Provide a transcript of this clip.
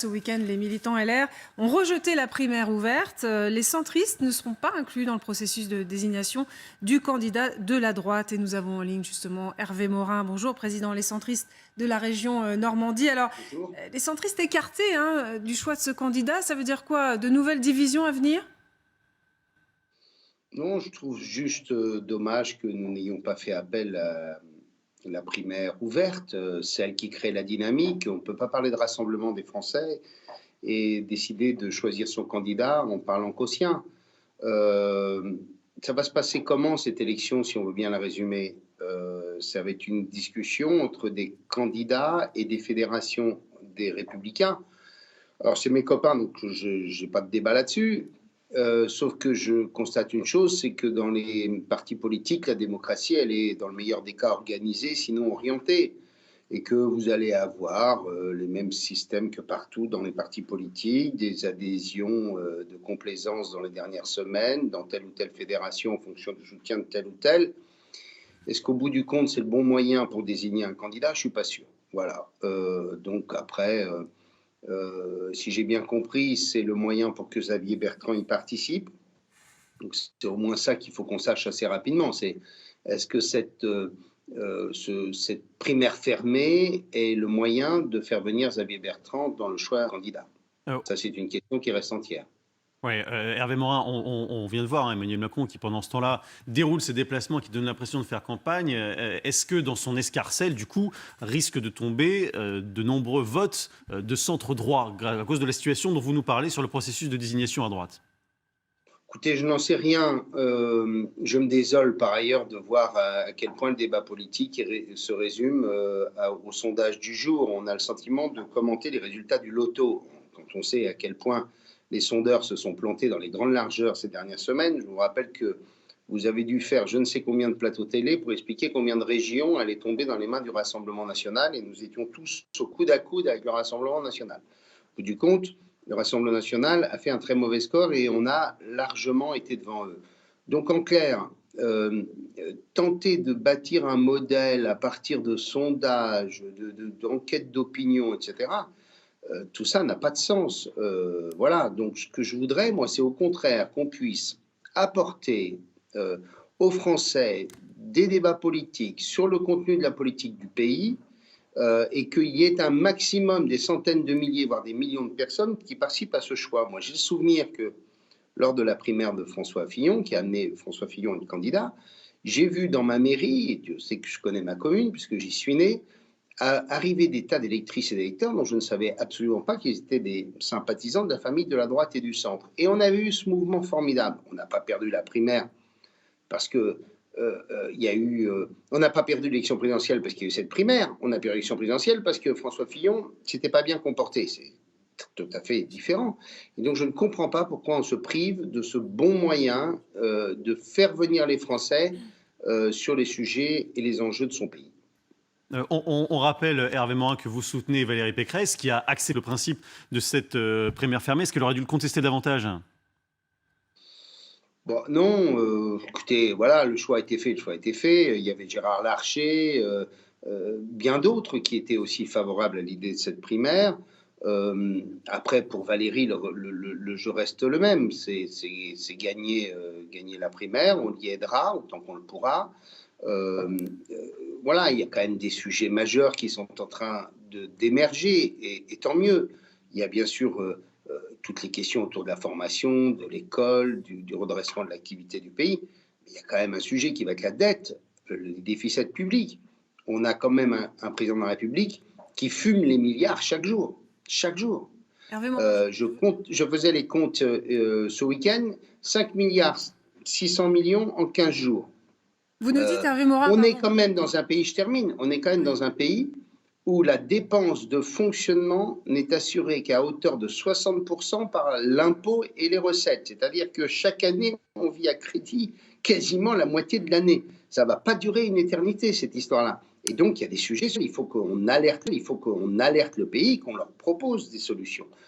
Ce week-end, les militants LR ont rejeté la primaire ouverte. Les centristes ne seront pas inclus dans le processus de désignation du candidat de la droite. Et nous avons en ligne justement Hervé Morin. Bonjour, président Les Centristes de la région Normandie. Alors, Bonjour. les centristes écartés du choix de ce candidat, ça veut dire quoi? De nouvelles divisions à venir? Non, je trouve juste dommage que nous n'ayons pas fait appel à la primaire ouverte, celle qui crée la dynamique. On ne peut pas parler de rassemblement des Français et décider de choisir son candidat en parlant qu'au sien. Euh, Ça va se passer comment cette élection, si on veut bien la résumer? Ça va être une discussion entre des candidats et des fédérations des Républicains. Alors, c'est mes copains, donc je n'ai pas de débat là-dessus. Sauf que je constate une chose, c'est que dans les partis politiques, la démocratie, elle est dans le meilleur des cas organisée, sinon orientée. Et que vous allez avoir les mêmes systèmes que partout dans les partis politiques, des adhésions de complaisance dans les dernières semaines, dans telle ou telle fédération en fonction du soutien de tel ou tel. Est-ce qu'au bout du compte, c'est le bon moyen pour désigner un candidat? Je ne suis pas sûr. Voilà. Donc après, si j'ai bien compris, c'est le moyen pour que Xavier Bertrand y participe. Donc c'est au moins ça qu'il faut qu'on sache assez rapidement. C'est est-ce que cette primaire fermée est le moyen de faire venir Xavier Bertrand dans le choix candidat? Euh, Ça, c'est une question qui reste entière. ouais, Hervé Morin, on vient de voir Emmanuel Macron qui, pendant ce temps-là, déroule ses déplacements, qui donne l'impression de faire campagne. Est-ce que dans son escarcelle, du coup, risque de tomber de nombreux votes de centre droit à cause de la situation dont vous nous parlez sur le processus de désignation à droite? Écoutez, je n'en sais rien. Je me désole par ailleurs de voir à quel point le débat politique se résume au sondage du jour. On a le sentiment de commenter les résultats du loto. Quand on sait à quel point les sondeurs se sont plantés dans les grandes largeurs ces dernières semaines, je vous rappelle que vous avez dû faire je ne sais combien de plateaux télé pour expliquer combien de régions allaient tomber dans les mains du Rassemblement national, et nous étions tous au coude à coude avec le Rassemblement national. Au bout du compte, le Rassemblement national a fait un très mauvais score et on a largement été devant eux. Donc en clair, tenter de bâtir un modèle à partir de sondages, d'enquêtes d'opinion, etc., tout ça n'a pas de sens. Voilà, donc ce que je voudrais, moi, c'est au contraire qu'on puisse apporter euh, aux Français des débats politiques sur le contenu de la politique du pays, et qu'il y ait un maximum, des centaines de milliers, voire des millions de personnes qui participent à ce choix. Moi, j'ai le souvenir que lors de la primaire de François Fillon, qui a amené François Fillon à être candidat, j'ai vu dans ma mairie, et Dieu sait que je connais ma commune puisque j'y suis né, arriver des tas d'électrices et d'électeurs dont je ne savais absolument pas qu'ils étaient des sympathisants de la famille de la droite et du centre. Et on avait eu ce mouvement formidable. On n'a pas perdu la primaire parce que il y a eu, on n'a pas perdu l'élection présidentielle parce qu'il y a eu cette primaire, on a perdu l'élection présidentielle parce que François Fillon s'était pas bien comporté. C'est tout à fait différent. Et donc je ne comprends pas pourquoi on se prive de ce bon moyen de faire venir les Français sur les sujets et les enjeux de son pays. On rappelle, Hervé Morin, que vous soutenez Valérie Pécresse, qui a accepté le principe de cette primaire fermée. Est-ce qu'elle aurait dû le contester davantage? Bon, non, écoutez, voilà, le choix a été fait, le choix a été fait. Il y avait Gérard Larcher, bien d'autres qui étaient aussi favorables à l'idée de cette primaire. Après, pour Valérie, le jeu reste le même. C'est gagner, gagner la primaire, on y aidera autant qu'on le pourra. Euh, voilà, il y a quand même des sujets majeurs qui sont en train d'émerger, et tant mieux. Il y a bien sûr toutes les questions autour de la formation, de l'école, du redressement de l'activité du pays. Mais il y a quand même un sujet qui va être la dette, les déficits publics. On a quand même un président de la République qui fume les milliards chaque jour. Chaque jour. Hervé Morin, Je faisais les comptes ce week-end, 5 milliards 600 millions en 15 jours. vous nous dites, Euh, Hervé Morin, on est pardon. quand même dans un pays, je termine, on est quand même Oui. dans un pays où la dépense de fonctionnement n'est assurée qu'à hauteur de 60% par l'impôt et les recettes. C'est-à-dire que chaque année, on vit à crédit quasiment la moitié de l'année. Ça ne va pas durer une éternité, cette histoire-là. Et donc, il y a des sujets, il faut qu'on alerte le pays, qu'on leur propose des solutions.